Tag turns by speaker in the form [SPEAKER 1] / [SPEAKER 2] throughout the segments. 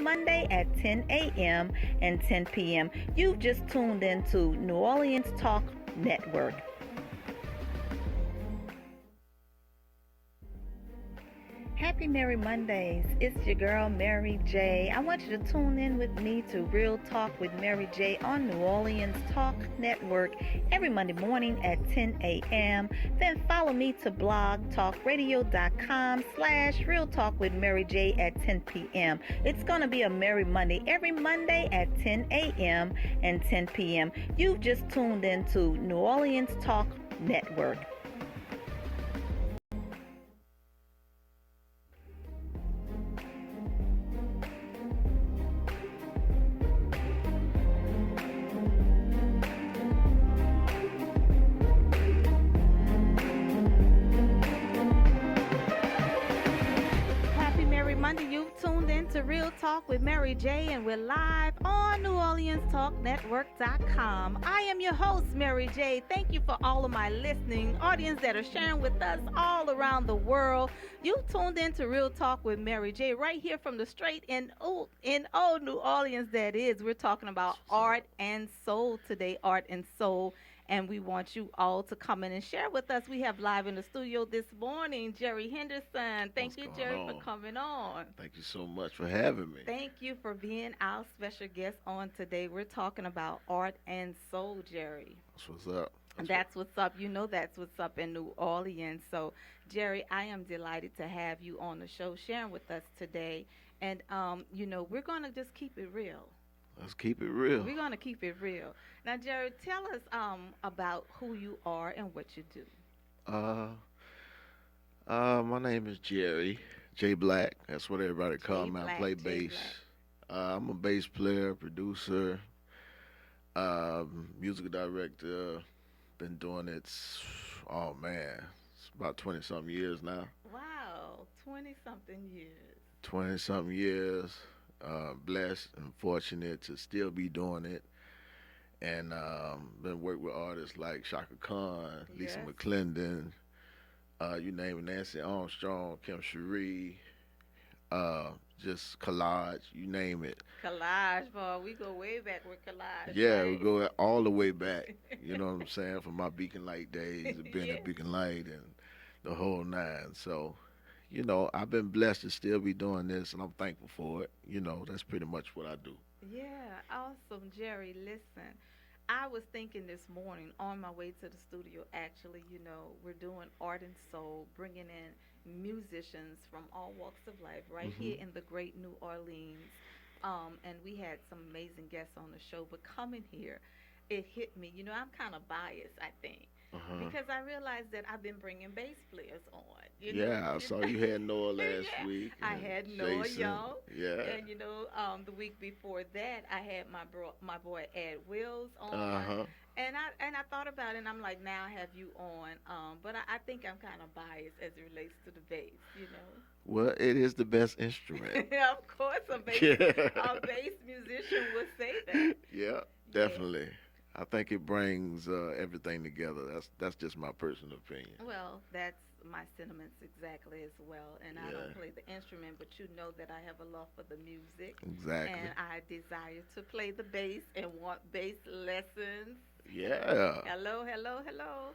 [SPEAKER 1] Monday at 10 a.m. and 10 p.m. You've just tuned into New Orleans Talk Network. Happy Merry Mondays. It's your girl, Mary Jae. I want you to tune in with me to Real Talk with Mary Jae on New Orleans Talk Network every Monday morning at 10 a.m. Then follow me to blogtalkradio.com/Real Talk with Mary Jae at 10 p.m. It's going to be a Merry Monday every Monday at 10 a.m. and 10 p.m. You've just tuned into New Orleans Talk Network. Happy Merry Monday. You've tuned in to Real Talk with Mary Jae, and we're live on New Orleans Talk Network.com. I am your host, Mary Jae. Thank you for all of my listening audience that are sharing with us all around the world. You tuned in to Real Talk with Mary Jae right here from the straight in old New Orleans, that is. We're talking about art and soul today, art and soul. And we want you all to come in and share with us. We have live in the studio this morning, Jerry Henderson. Thank
[SPEAKER 2] What's
[SPEAKER 1] you,
[SPEAKER 2] going
[SPEAKER 1] Jerry, for
[SPEAKER 2] on?
[SPEAKER 1] coming on.
[SPEAKER 2] Thank you so much for having me.
[SPEAKER 1] Thank you for being our special guest on today. We're talking about art and soul, Jerry.
[SPEAKER 2] That's what's up.
[SPEAKER 1] And that's what's up. You know that's what's up in New Orleans. So, Jerry, I am delighted to have you on the show sharing with us today. And, we're going to just keep it real.
[SPEAKER 2] Let's keep it real.
[SPEAKER 1] We're going to keep it real. Now, Jerry, tell us about who you are and what you do.
[SPEAKER 2] Uh, my name is Jerry J Black. That's what everybody calls me. I play bass. I'm a bass player, producer, music director. Been doing it. Oh man, it's about 20-something years now.
[SPEAKER 1] Wow, 20-something years.
[SPEAKER 2] 20-something years. Blessed and fortunate to still be doing it. And been working with artists like Shaka Khan, Lisa
[SPEAKER 1] Yes.
[SPEAKER 2] McClendon, you name it, Nancy Armstrong, Kim Cherie, just Collage, you name it.
[SPEAKER 1] Collage, boy. We go way back with Collage.
[SPEAKER 2] Yeah, we
[SPEAKER 1] right?
[SPEAKER 2] go all the way back. You know what I'm saying? From my Beacon Light days of being
[SPEAKER 1] Yeah.
[SPEAKER 2] at Beacon Light and the whole nine. So, I've been blessed to still be doing this, and I'm thankful for it. That's pretty much what I do.
[SPEAKER 1] Yeah, awesome, Jerry. Listen, I was thinking this morning on my way to the studio. Actually, we're doing art and soul, bringing in musicians from all walks of life right
[SPEAKER 2] Hmm.
[SPEAKER 1] here in the great New Orleans. And we had some amazing guests on the show. But coming here, it hit me. I'm kind of biased, I think,
[SPEAKER 2] Uh-huh.
[SPEAKER 1] because I realized that I've been bringing bass players on.
[SPEAKER 2] Yeah, I saw you had Noah last
[SPEAKER 1] Yeah,
[SPEAKER 2] week
[SPEAKER 1] I
[SPEAKER 2] and
[SPEAKER 1] had Noah
[SPEAKER 2] Jason.
[SPEAKER 1] Young,
[SPEAKER 2] Yeah.
[SPEAKER 1] and the week before that, I had my boy Ed Wills on,
[SPEAKER 2] Uh-huh.
[SPEAKER 1] and I thought about it, and I'm like, now I have you on, but I think I'm kind of biased as it relates to the bass.
[SPEAKER 2] Well, it is the best instrument.
[SPEAKER 1] Of course,
[SPEAKER 2] Yeah.
[SPEAKER 1] a bass musician would say that.
[SPEAKER 2] Yeah,
[SPEAKER 1] Yeah.
[SPEAKER 2] definitely. I think it brings everything together. That's just my personal opinion.
[SPEAKER 1] Well, that's my sentiments exactly as well. And I
[SPEAKER 2] Yeah,
[SPEAKER 1] don't play the instrument, but you know that I have a love for the music.
[SPEAKER 2] exactly.
[SPEAKER 1] And I desire to play the bass and want bass lessons.
[SPEAKER 2] Yeah.
[SPEAKER 1] Hello, hello, hello.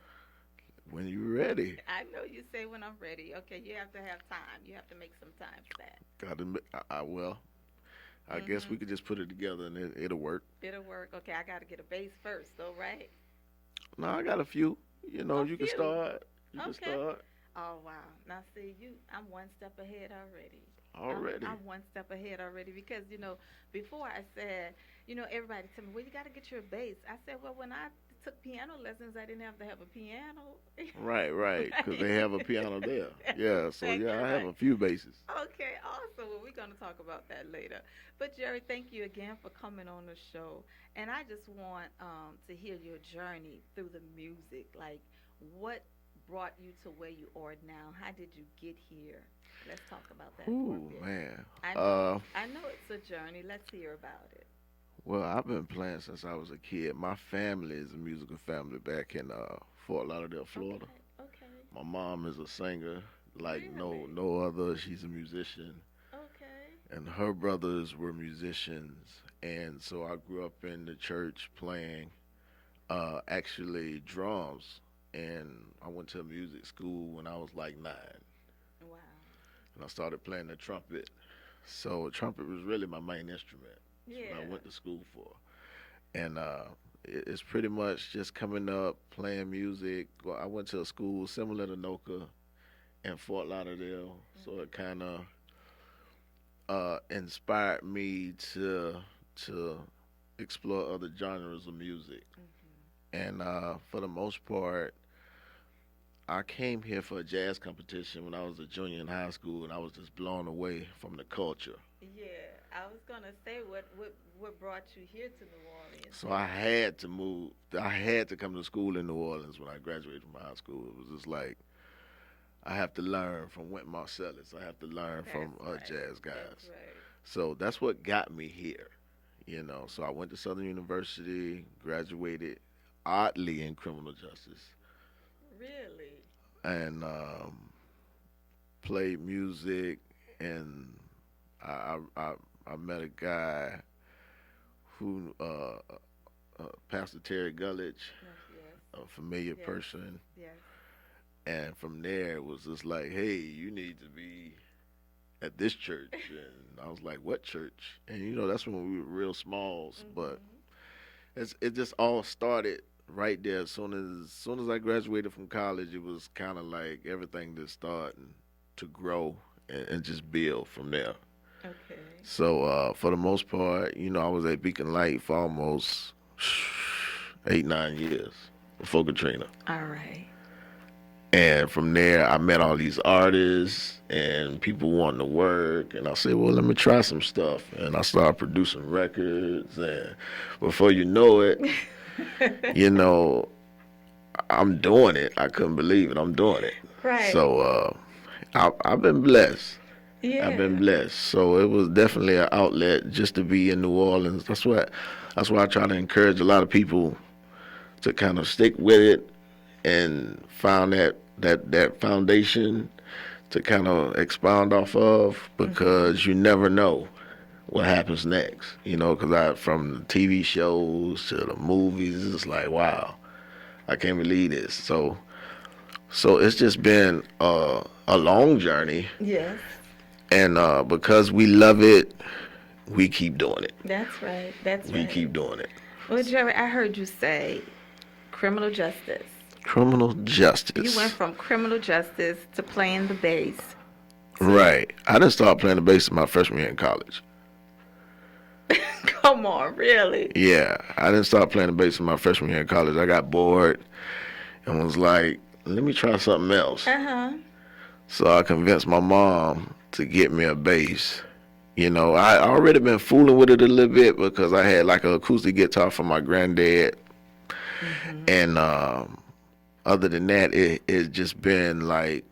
[SPEAKER 2] When you're ready.
[SPEAKER 1] I know you say when I'm ready. Okay, you have to have time. You have to make some time for that.
[SPEAKER 2] Well, I guess we
[SPEAKER 1] Mhm.
[SPEAKER 2] could just put it together and it'll work.
[SPEAKER 1] It'll work. Okay, I got to get a bass first, though, right?
[SPEAKER 2] No, I got a few.
[SPEAKER 1] A
[SPEAKER 2] You can
[SPEAKER 1] few.
[SPEAKER 2] start. You can
[SPEAKER 1] Okay.
[SPEAKER 2] start
[SPEAKER 1] Oh wow. Now see I'm one step ahead already.
[SPEAKER 2] already.
[SPEAKER 1] I'm one step ahead already because before I said, everybody tell me, well, you got to get your bass. I said, well, when I took piano lessons, I didn't have to have a piano.
[SPEAKER 2] Right, right. Because they
[SPEAKER 1] Right?
[SPEAKER 2] have a piano there.
[SPEAKER 1] That's
[SPEAKER 2] Yeah, so
[SPEAKER 1] exactly
[SPEAKER 2] yeah, I have
[SPEAKER 1] right.
[SPEAKER 2] a few bases.
[SPEAKER 1] Okay, awesome. Well, we're going to talk about that later. But Jerry, thank you again for coming on the show. And I just want to hear your journey through the music. Like, what brought you to where you are now? How did you get here? Let's talk about that for a
[SPEAKER 2] Ooh,
[SPEAKER 1] bit.
[SPEAKER 2] man.
[SPEAKER 1] I know,
[SPEAKER 2] Uh,
[SPEAKER 1] I know it's a journey. Let's hear about it.
[SPEAKER 2] well, I've been playing since I was a kid. My family is a musical family back in Fort Lauderdale, Florida.
[SPEAKER 1] Okay, okay,
[SPEAKER 2] My mom is a singer like
[SPEAKER 1] really?
[SPEAKER 2] no other. She's a musician.
[SPEAKER 1] Okay.
[SPEAKER 2] and her brothers were musicians, and so I grew up in the church playing actually drums, and I went to music school when I was like 9,
[SPEAKER 1] Wow.
[SPEAKER 2] and I started playing the trumpet. So trumpet was really my main instrument. That's what I
[SPEAKER 1] Yeah.
[SPEAKER 2] went to school for, and it's pretty much just coming up playing music. Well, I went to a school similar to Noka in Fort Lauderdale, so it kind of inspired me to explore other genres of music. And for the most part, I came here for a jazz competition when I was a junior in high school, and I was just blown away from the culture.
[SPEAKER 1] Yeah, I was gonna say what brought you here to New Orleans?
[SPEAKER 2] So I had to move. I had to come to school in New Orleans when I graduated from high school. It was just like I have to learn from Wynton Marsalis. I have to learn from
[SPEAKER 1] That's right.
[SPEAKER 2] jazz guys.
[SPEAKER 1] That's right.
[SPEAKER 2] So that's what got me here. So I went to Southern University, graduated oddly in criminal justice,
[SPEAKER 1] Really?
[SPEAKER 2] and played music. And I met a guy who Pastor Terry Gullidge,
[SPEAKER 1] Yes.
[SPEAKER 2] a familiar
[SPEAKER 1] Yes.
[SPEAKER 2] person.
[SPEAKER 1] Yes.
[SPEAKER 2] And from there, it was just like, hey, you need to be at this church. And I was like, what church? And that's when we were real smalls. But it just all started right there. As soon as I graduated from college, it was kind of like everything just starting to grow and just build from there.
[SPEAKER 1] Okay.
[SPEAKER 2] So for the most part, I was at Beacon Light for almost 8, 9 years before Katrina.
[SPEAKER 1] All right.
[SPEAKER 2] And from there, I met all these artists and people wanting to work. And I said, well, let me try some stuff. And I started producing records. And before you know it, you know, I'm doing it. I couldn't believe it. I'm doing it.
[SPEAKER 1] Right.
[SPEAKER 2] So I've been blessed.
[SPEAKER 1] Yeah.
[SPEAKER 2] I've been blessed. So it was definitely an outlet just to be in New Orleans. That's why I try to encourage a lot of people to kind of stick with it and found that foundation to kind of expound off of, because you never know what happens next. Because from the TV shows to the movies, it's like, wow, I can't believe this. So it's just been a long journey,
[SPEAKER 1] Yes.
[SPEAKER 2] and because we love it, we keep doing it.
[SPEAKER 1] That's right. That's
[SPEAKER 2] We
[SPEAKER 1] right.
[SPEAKER 2] keep doing it.
[SPEAKER 1] Well, Jerry, I heard you say criminal justice.
[SPEAKER 2] Criminal justice.
[SPEAKER 1] You went from criminal justice to playing the bass.
[SPEAKER 2] Right. I didn't start playing the bass in my freshman year in college.
[SPEAKER 1] Come on, really?
[SPEAKER 2] Yeah, I didn't start playing the bass in my freshman year in college. I got bored and was like, let me try something else.
[SPEAKER 1] Uh-huh.
[SPEAKER 2] So I convinced my mom to get me a bass. I already been fooling with it a little bit because I had like an acoustic guitar from my granddad. And other than that, it's just been like,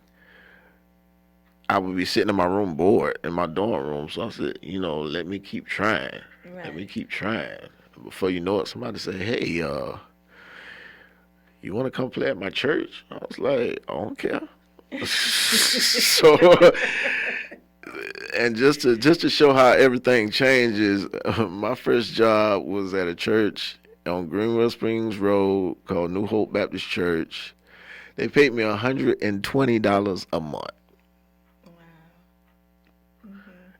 [SPEAKER 2] I would be sitting in my room bored in my dorm room. So I said, let me keep trying.
[SPEAKER 1] Right.
[SPEAKER 2] Let me keep trying. Before you know it, somebody said, hey, you want to come play at my church? I was like, I don't care. So, and just to show how everything changes, my first job was at a church on Greenwell Springs Road called New Hope Baptist Church. They paid me $120 a month.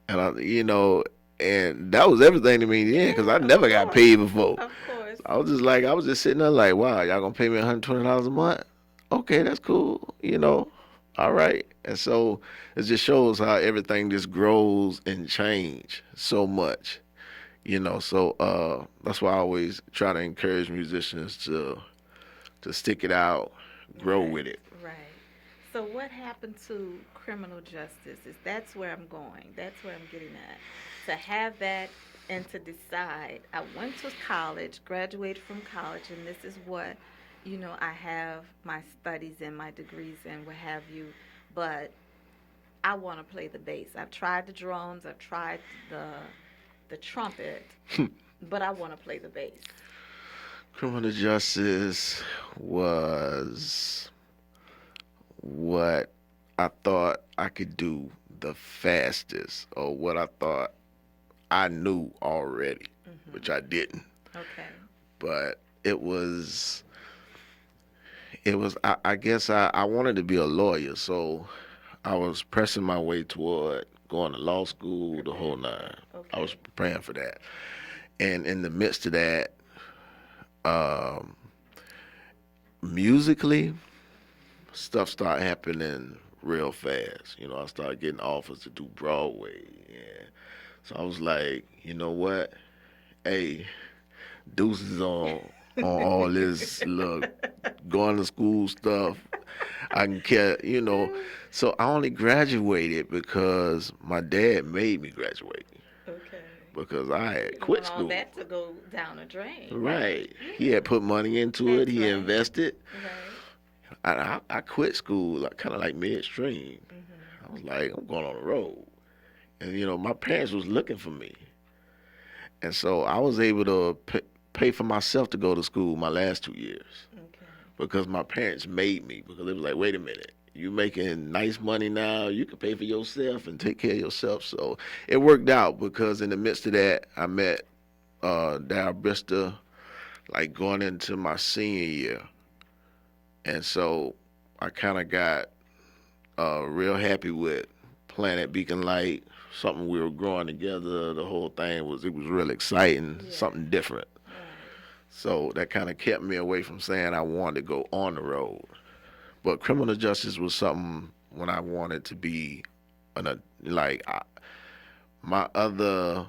[SPEAKER 1] Wow.
[SPEAKER 2] And and that was everything to me then, because I never got paid before.
[SPEAKER 1] Of course.
[SPEAKER 2] I was just sitting there like, wow, y'all gonna pay me $120 a month? Okay, that's cool. All right. And so it just shows how everything just grows and change so much. So that's why I always try to encourage musicians to stick it out, grow with it.
[SPEAKER 1] Right. So what happened to criminal justice? That's where I'm going. That's where I'm getting at. To have that and to decide. I went to college, graduated from college, and this is what, I have my studies and my degrees and what have you, but I want to play the bass. I've tried the drums, I've tried the trumpet, but I want to play the bass.
[SPEAKER 2] Criminal justice was what I thought I could do the fastest, or what I thought I knew already, which I didn't.
[SPEAKER 1] Okay.
[SPEAKER 2] But I guess I wanted to be a lawyer, so I was pressing my way toward going to law school, the whole nine. I
[SPEAKER 1] Okay.
[SPEAKER 2] was preparing for that. And in the midst of that, um, musically, stuff started happening real fast. You know, I started getting offers to do Broadway. And so I was like, you know what? Hey, deuces on all this look going to school stuff. I can care, you know. So I only graduated because my dad made me graduate
[SPEAKER 1] Okay.
[SPEAKER 2] because I
[SPEAKER 1] You
[SPEAKER 2] had
[SPEAKER 1] didn't want
[SPEAKER 2] quit
[SPEAKER 1] all
[SPEAKER 2] school.
[SPEAKER 1] that to go down a drain, right?
[SPEAKER 2] Right. He
[SPEAKER 1] Yeah.
[SPEAKER 2] had put money into it.
[SPEAKER 1] That's
[SPEAKER 2] He
[SPEAKER 1] right.
[SPEAKER 2] invested.
[SPEAKER 1] Right.
[SPEAKER 2] I quit school like, kind of like midstream.
[SPEAKER 1] Mhm.
[SPEAKER 2] I was like, I'm going on the road. And, you know, my parents was looking for me. And so I was able to pay for myself to go to school my last 2 years
[SPEAKER 1] Okay.
[SPEAKER 2] because my parents made me. Because it was like, wait a minute, you making nice money now, you can pay for yourself and take care of yourself. So it worked out because in the midst of that, I met Dal Brister like going into my senior year. And so I kind of got real happy with Planet Beacon Light, something we were growing together. The whole thing was really exciting,
[SPEAKER 1] Yeah.
[SPEAKER 2] something different.
[SPEAKER 1] Right.
[SPEAKER 2] So that kind of kept me away from saying I wanted to go on the road. But criminal justice was something when I wanted to be like my other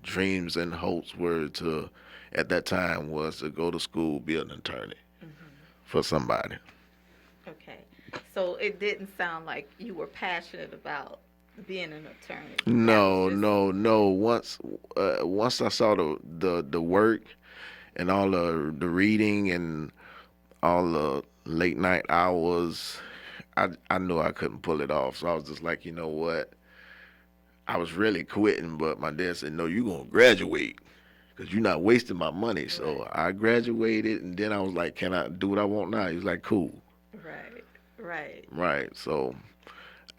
[SPEAKER 2] dreams and hopes were to at that time was to go to school, be an attorney for somebody.
[SPEAKER 1] Okay. So it didn't sound like you were passionate about being an attorney. That was
[SPEAKER 2] No,
[SPEAKER 1] just
[SPEAKER 2] no, no. Once I saw the work and all the reading and all the late night hours, I knew I couldn't pull it off. So I was just like, you know what? I was really quitting, but my dad said, no, you're gonna graduate because you're not wasting my money. So
[SPEAKER 1] right.
[SPEAKER 2] I graduated, and then I was like, can I do what I want now? He was like, cool,
[SPEAKER 1] Right. Right.
[SPEAKER 2] right? So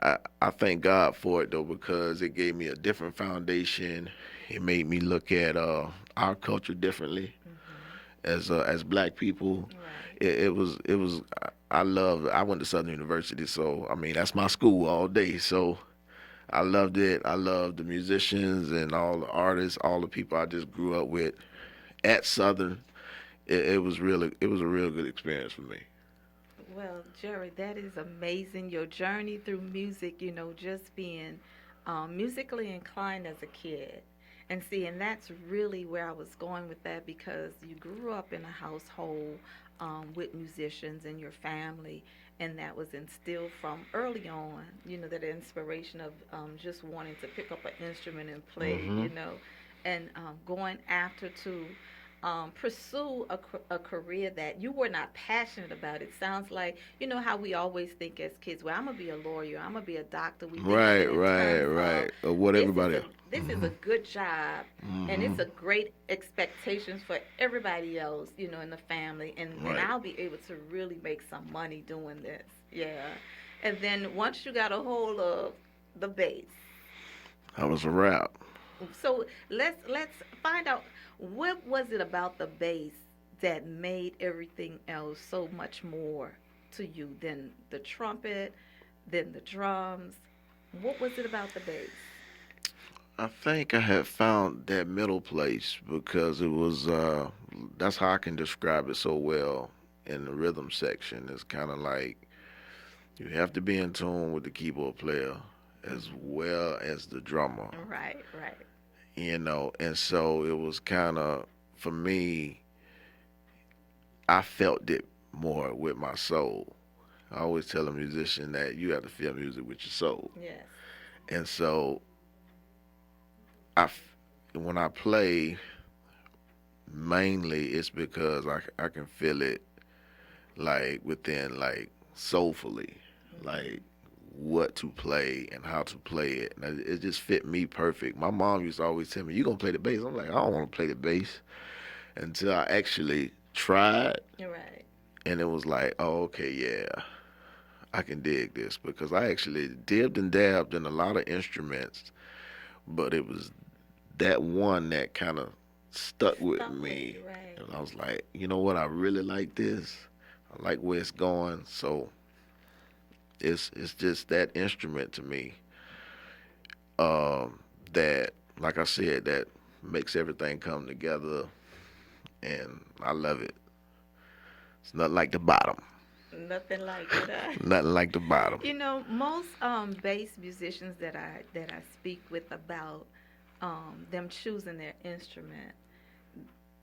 [SPEAKER 2] I thank God for it though because it gave me a different foundation. It made me look at our culture differently as black people.
[SPEAKER 1] Right.
[SPEAKER 2] It was I love. I went to Southern University, so I mean that's my school all day. So I loved it. I loved the musicians and all the artists, all the people I just grew up with at Southern. It was a real good experience for me.
[SPEAKER 1] Well, Jerry, that is amazing. Your journey through music, just being musically inclined as a kid. And see, and that's really where I was going with that because you grew up in a household with musicians in your family, and that was instilled from early on, that inspiration of just wanting to pick up an instrument and play,
[SPEAKER 2] Hmm.
[SPEAKER 1] and going after to pursue a career that you were not passionate about. It sounds like, how we always think as kids, well, I'm going to be a lawyer, I'm going to be a doctor. We think of
[SPEAKER 2] Right,
[SPEAKER 1] it in
[SPEAKER 2] right,
[SPEAKER 1] terms of
[SPEAKER 2] right. What
[SPEAKER 1] this is
[SPEAKER 2] everybody.
[SPEAKER 1] a this is a good job and
[SPEAKER 2] Hmm.
[SPEAKER 1] it's a great expectations for everybody else, in the family, and
[SPEAKER 2] Right.
[SPEAKER 1] I'll be able to really make some money doing this. Yeah. And then once you got a hold of the bass,
[SPEAKER 2] That was a wrap.
[SPEAKER 1] so let's find out what was it about the bass that made everything else so much more to you than the trumpet, than the drums. What was it about the bass?
[SPEAKER 2] I think I had found that middle place because it was that's how I can describe it so well in the rhythm section. It's kind of like you have to be in tune with the keyboard player as well as the drummer,
[SPEAKER 1] Right, right.
[SPEAKER 2] and so it was kind of for me I felt it more with my soul. I always tell a musician that you have to feel music with your soul.
[SPEAKER 1] Yes.
[SPEAKER 2] And so I when I play mainly it's because I can feel it like within like soulfully like what to play and how to play it and it just fit me perfect. My mom used to always tell me you gonna play the bass. I'm like I don't want to play the bass until I actually tried
[SPEAKER 1] You're right.
[SPEAKER 2] and it was like oh okay yeah I can dig this, because I actually dibbed and dabbed in a lot of instruments, but it was that one that kind of stuck with
[SPEAKER 1] Stuck with
[SPEAKER 2] me.
[SPEAKER 1] you, right?
[SPEAKER 2] And I was like, you know what? I really like this. I like where it's going. So it's just that instrument to me, that, like I said, that makes everything come together, and I love it. It's nothing like the bottom.
[SPEAKER 1] Nothing like it.
[SPEAKER 2] Nothing like the bottom.
[SPEAKER 1] You know, most bass musicians that I speak with about them choosing their instrument,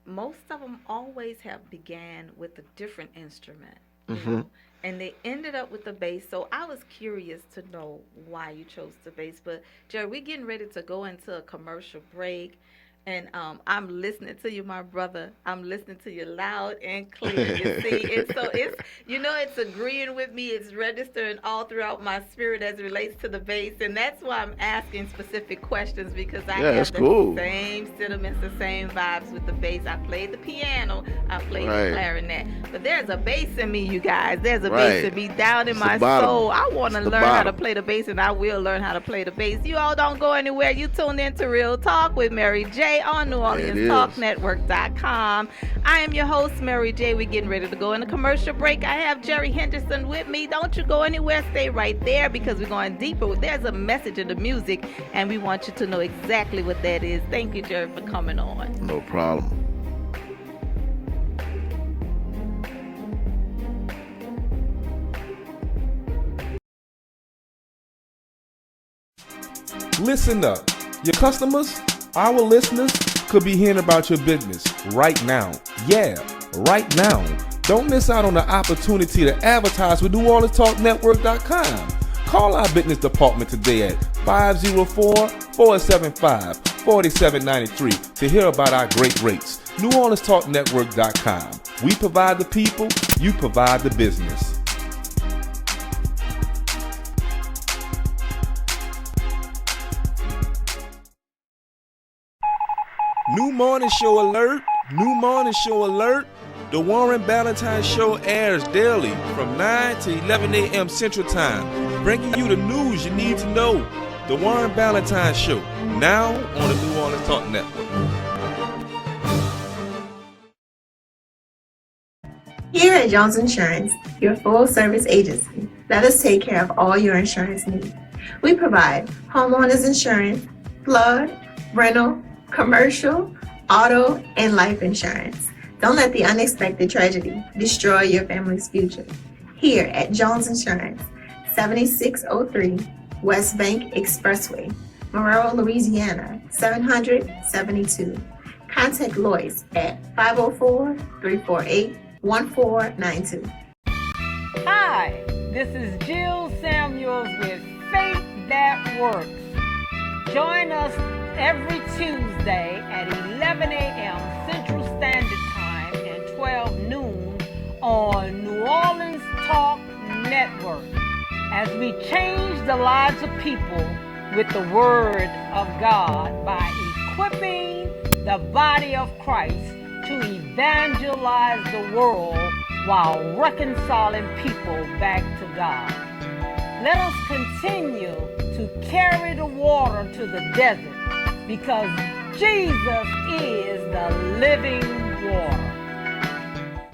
[SPEAKER 1] most of them always have began with a different instrument, you
[SPEAKER 2] Hmm.
[SPEAKER 1] know, and they ended up with the bass. So I was curious to know why you chose the bass. But Jerry, we're getting ready to go into a commercial break. And I'm listening to you, my brother. I'm listening to you loud and clear. You see, and so it's, you know, it's agreeing with me. It's registering all throughout my spirit as it relates to the bass, and that's why I'm asking specific questions, because I
[SPEAKER 2] Yeah,
[SPEAKER 1] have
[SPEAKER 2] it's
[SPEAKER 1] the
[SPEAKER 2] cool.
[SPEAKER 1] same sentiments, the same vibes with the bass. I played the piano, I played the
[SPEAKER 2] Right.
[SPEAKER 1] clarinet, but there's a bass in me, you guys. There's a
[SPEAKER 2] Right.
[SPEAKER 1] bass in me down in
[SPEAKER 2] It's the
[SPEAKER 1] my
[SPEAKER 2] bottom.
[SPEAKER 1] soul. I want to
[SPEAKER 2] It's the
[SPEAKER 1] learn how to
[SPEAKER 2] bottom.
[SPEAKER 1] play the bass, and I will learn how to play the bass. You all don't go anywhere. You tuned in to Real Talk with Mary Jae on New
[SPEAKER 2] There it
[SPEAKER 1] Orleans
[SPEAKER 2] is.
[SPEAKER 1] Talk Network.com. I am your host, Mary Jae. We're getting ready to go in a commercial break. I have Jerry Henderson with me. Don't you go anywhere. Stay right there, because we're going deeper. There's a message in the music, and we want you to know exactly what that is. Thank you, Jerry, for coming on.
[SPEAKER 2] No problem.
[SPEAKER 3] Listen up. Your customers, our listeners, could be hearing about your business right now. Yeah, right now. Don't miss out on the opportunity to advertise with NewOrleansTalkNetwork.com. Call our business department today at 504-475-4793 to hear about our great rates. NewOrleansTalkNetwork.com. We provide the people, you provide the business. New morning show alert! New morning show alert! The Warren Ballantyne Show airs daily from 9 to 11 a.m. Central Time, bringing you the news you need to know. The Warren Ballantyne Show, now on the New Orleans Talk Network.
[SPEAKER 4] Here at Jones Insurance, your full-service agency, let us take care of all your insurance needs. We provide homeowners insurance, flood, rental, commercial, auto, and life insurance. Don't let the unexpected tragedy destroy your family's future. Here at Jones Insurance, 7603 West Bank Expressway, Monroe, Louisiana, 772. Contact Lois at 504-348-1492.
[SPEAKER 5] Hi, this is Jill Samuels with Faith That Works. Join us every Tuesday at 11 a.m. Central Standard Time and 12 noon on New Orleans Talk Network as we change the lives of people with the Word of God by equipping the body of Christ to evangelize the world while reconciling people back to God. Let us continue to carry the water to the desert, because Jesus is the living water.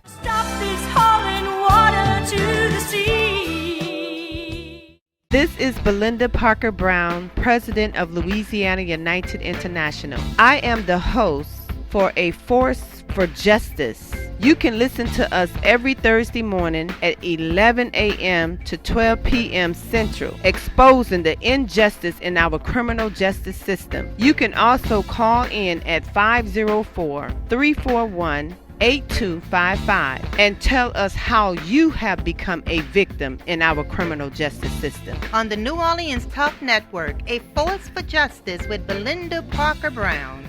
[SPEAKER 6] Stop this hauling water to the sea.
[SPEAKER 7] This is Belinda Parker Brown, President of Louisiana United International. I am the host for A Force for Justice. You can listen to us every Thursday morning at 11 a.m. to 12 p.m. Central, exposing the injustice in our criminal justice system. You can also call in at 504-341-8255 and tell us how you have become a victim in our criminal justice system.
[SPEAKER 8] On the New Orleans Talk Network, A Force for Justice with Belinda Parker Brown.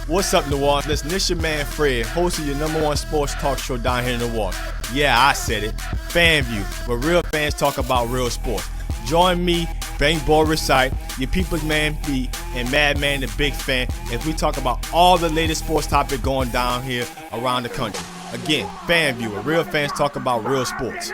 [SPEAKER 9] What's up, New Orleans? Listen, this your man Fred, host of your #1 sports talk show down here in New Orleans. Yeah, I said it. FanView, where real fans talk about real sports. Join me, Bank Ball Recite, your people's man B, and Madman the Big Fan as we talk about all the latest sports topics going down here around the country. Again, FanView, where real fans talk about real sports.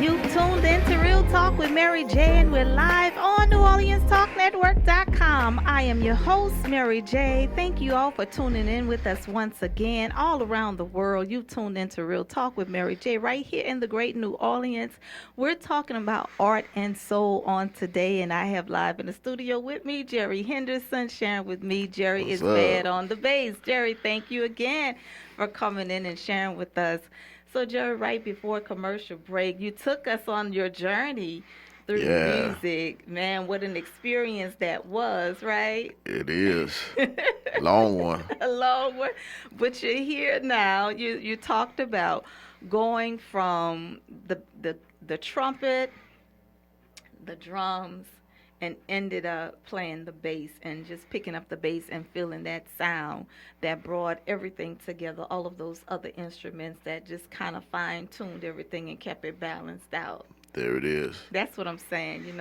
[SPEAKER 1] You've tuned in to Real Talk with Mary Jae, and we're live on NewOrleansTalkNetwork.com. I am your host, Mary Jae. Thank you all for tuning in with us once again. All around the world, you've tuned in to Real Talk with Mary Jae right here in the great New Orleans. We're talking about art and soul on today, and I have live in the studio with me, Jerry Henderson, sharing with me. Jerry
[SPEAKER 2] What's
[SPEAKER 1] is
[SPEAKER 2] up?
[SPEAKER 1] bad on the bass. Jerry, thank you again for coming in and sharing with us. So, Jerry, right before commercial break, you took us on your journey through music. Man, what an experience that was, right?
[SPEAKER 2] It is. Long one.
[SPEAKER 1] A long one. But you're here now. You talked about going from the trumpet, the drums, and ended up playing the bass and just picking up the bass and feeling that sound that brought everything together, all of those other instruments that just kind of fine-tuned everything and kept it balanced out.
[SPEAKER 2] There it is.
[SPEAKER 1] That's what I'm saying,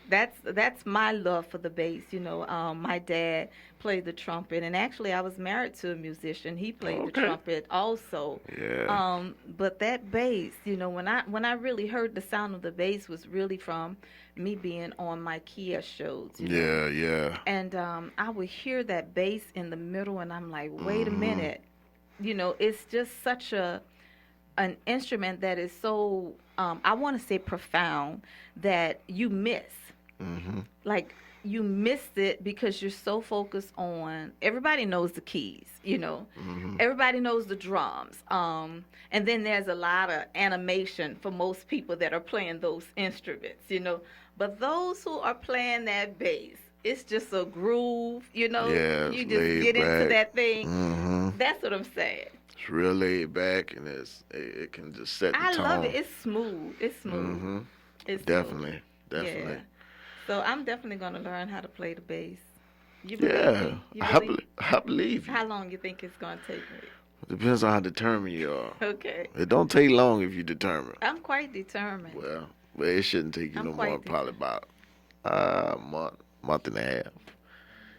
[SPEAKER 1] That's my love for the bass. My dad played the trumpet, and actually I was married to a musician. He played the trumpet also.
[SPEAKER 2] Yeah.
[SPEAKER 1] But that bass, when I really heard the sound of the bass was really from me being on my Kia shows.
[SPEAKER 2] Yeah.
[SPEAKER 1] And I would hear that bass in the middle, and I'm like, wait a minute. It's just such an instrument that is so, I want to say profound, that you miss. Like, you missed it because you're so focused on, everybody knows the keys, everybody knows the drums. And then there's a lot of animation for most people that are playing those instruments, But those who are playing that bass, it's just a groove,
[SPEAKER 2] Yeah,
[SPEAKER 1] you just
[SPEAKER 2] laid
[SPEAKER 1] get into
[SPEAKER 2] back.
[SPEAKER 1] that thing. That's what I'm saying.
[SPEAKER 2] It's real laid back, and it can just set the
[SPEAKER 1] I
[SPEAKER 2] tone.
[SPEAKER 1] love it. It's smooth. It's smooth. It's
[SPEAKER 2] Definitely.
[SPEAKER 1] smooth. Yeah. So I'm definitely going to learn how to play the bass. You
[SPEAKER 2] Yeah,
[SPEAKER 1] believe me? You believe?
[SPEAKER 2] I believe you.
[SPEAKER 1] How long you think it's going to take me?
[SPEAKER 2] Depends on how determined you are.
[SPEAKER 1] Okay.
[SPEAKER 2] It don't take long if you're determined.
[SPEAKER 1] I'm quite determined.
[SPEAKER 2] Well, it shouldn't take you
[SPEAKER 1] I'm
[SPEAKER 2] no
[SPEAKER 1] quite
[SPEAKER 2] more, probably about a month and a half.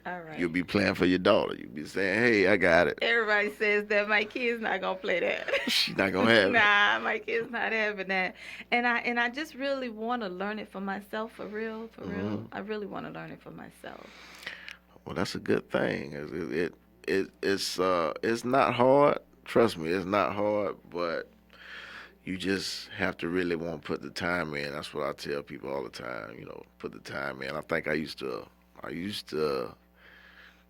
[SPEAKER 1] All right.
[SPEAKER 2] You'll be playing for your daughter. You'll be saying, hey, I got it.
[SPEAKER 1] Everybody says that my kid's not going to play that.
[SPEAKER 2] She's not going to have it.
[SPEAKER 1] Nah, my kid's not having that. And I just really want to learn it for myself, for real. I really want to learn it for myself.
[SPEAKER 2] Well, that's a good thing. It's not hard. Trust me, it's not hard, but you just have to really want to put the time in. That's what I tell people all the time, put the time in. I think I used to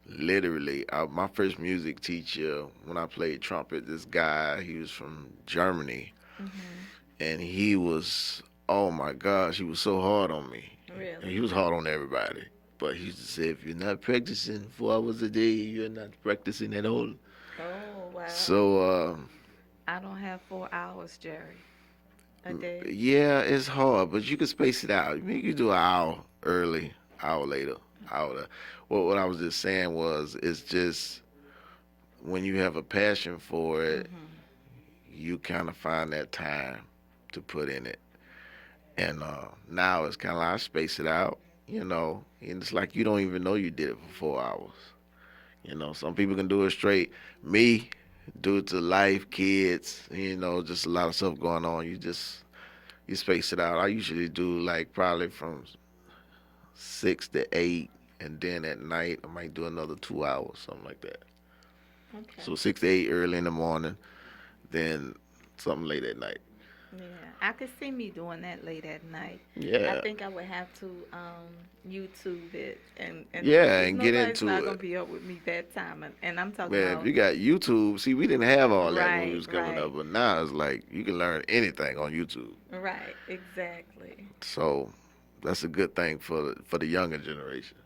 [SPEAKER 2] literally, my first music teacher, when I played trumpet, this guy, he was from Germany, and he was, oh my gosh, he was so hard on me.
[SPEAKER 1] Really?
[SPEAKER 2] And he was hard on everybody. But he used to say, if you're not practicing 4 hours a day, you're not practicing at all.
[SPEAKER 1] Oh, wow.
[SPEAKER 2] So,
[SPEAKER 1] I don't have 4 hours, Jerry, a day.
[SPEAKER 2] yeah, it's hard, but you can space it out. You can do an hour early, hour later, hour. Well, what I was just saying was, it's just when you have a passion for it, you kind of find that time to put in it. And now it's kind of like I space it out, and it's like you don't even know you did it for 4 hours. Some people can do it straight. Me, due to life, kids, just a lot of stuff going on. You space it out. I usually do like probably from 6 to 8, and then at night I might do another 2 hours, something like that.
[SPEAKER 1] Okay.
[SPEAKER 2] So 6 to 8 early in the morning, then something late at night.
[SPEAKER 1] Yeah, I could see me doing that late at night.
[SPEAKER 2] Yeah.
[SPEAKER 1] I think I would have to YouTube it and
[SPEAKER 2] Yeah, and get
[SPEAKER 1] nobody's
[SPEAKER 2] into
[SPEAKER 1] not
[SPEAKER 2] it.
[SPEAKER 1] gonna be up with me that time, and I'm talking
[SPEAKER 2] Man,
[SPEAKER 1] about
[SPEAKER 2] if you got YouTube, see, we didn't have all that when we
[SPEAKER 1] Right,
[SPEAKER 2] was coming
[SPEAKER 1] right.
[SPEAKER 2] up, but now it's like you can learn anything on YouTube.
[SPEAKER 1] right, exactly.
[SPEAKER 2] So that's a good thing for the younger generation.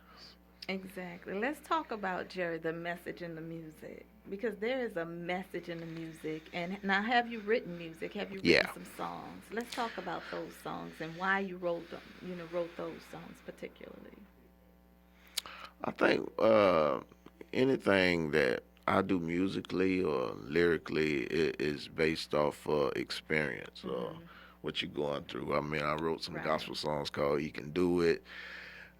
[SPEAKER 1] Exactly. Let's talk about, Jerry, the message in the music, because there is a message in the music. And now, have you written music? Have you written
[SPEAKER 2] Yeah.
[SPEAKER 1] some songs? Let's talk about those songs and why you wrote them. Wrote those songs particularly.
[SPEAKER 2] I think anything that I do musically or lyrically is based off experience or what you're going through. I mean, I wrote some
[SPEAKER 1] Right.
[SPEAKER 2] gospel songs called "He Can Do It."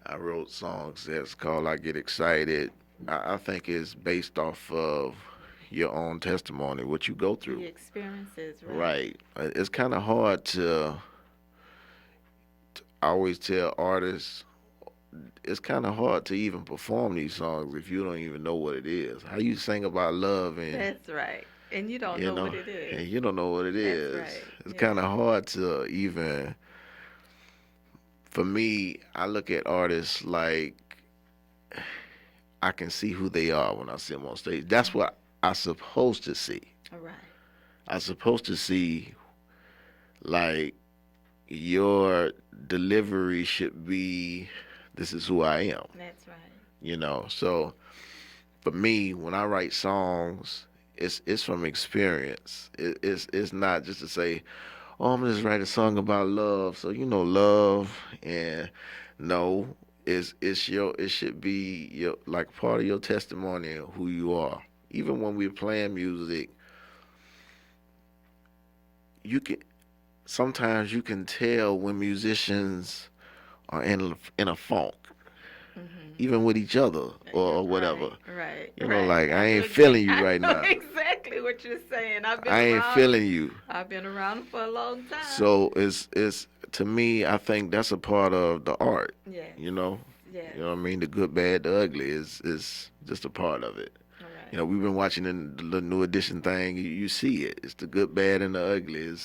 [SPEAKER 2] I wrote songs that's called "I Get Excited." I think it's based off of your own testimony, what you go through.
[SPEAKER 1] The experiences, right?
[SPEAKER 2] Right. It's kind of hard I always tell artists, it's kind of hard to even perform these songs if you don't even know what it is. How you sing about love and
[SPEAKER 1] That's right. And you don't
[SPEAKER 2] you
[SPEAKER 1] know
[SPEAKER 2] know,
[SPEAKER 1] what it is.
[SPEAKER 2] and you don't know what it is.
[SPEAKER 1] Right.
[SPEAKER 2] It's
[SPEAKER 1] Yeah.
[SPEAKER 2] kind of hard to even. For me, I look at artists like I can see who they are when I see them on stage. That's what I'm supposed to see.
[SPEAKER 1] All right.
[SPEAKER 2] I'm supposed to see like your delivery should be. This is who I am.
[SPEAKER 1] That's right.
[SPEAKER 2] So for me, when I write songs, it's from experience. It's not just to say, oh, I'm gonna just write a song about love. So love, and no, it should be your like part of your testimony of who you are. Even when we're playing music, you can sometimes you can tell when musicians are in a funk, even with each other or whatever.
[SPEAKER 1] Right.
[SPEAKER 2] Like I ain't
[SPEAKER 1] know
[SPEAKER 2] feeling you
[SPEAKER 1] I
[SPEAKER 2] right
[SPEAKER 1] know
[SPEAKER 2] now.
[SPEAKER 1] exactly what you're saying.
[SPEAKER 2] I ain't feeling you.
[SPEAKER 1] I've been around for a long time.
[SPEAKER 2] So it's to me, I think that's a part of the art.
[SPEAKER 1] Yeah.
[SPEAKER 2] You know
[SPEAKER 1] Yeah.
[SPEAKER 2] what I mean? The good, bad, the ugly is just a part of it.
[SPEAKER 1] All right.
[SPEAKER 2] We've been watching the new edition thing. You see it. It's the good, bad, and the ugly.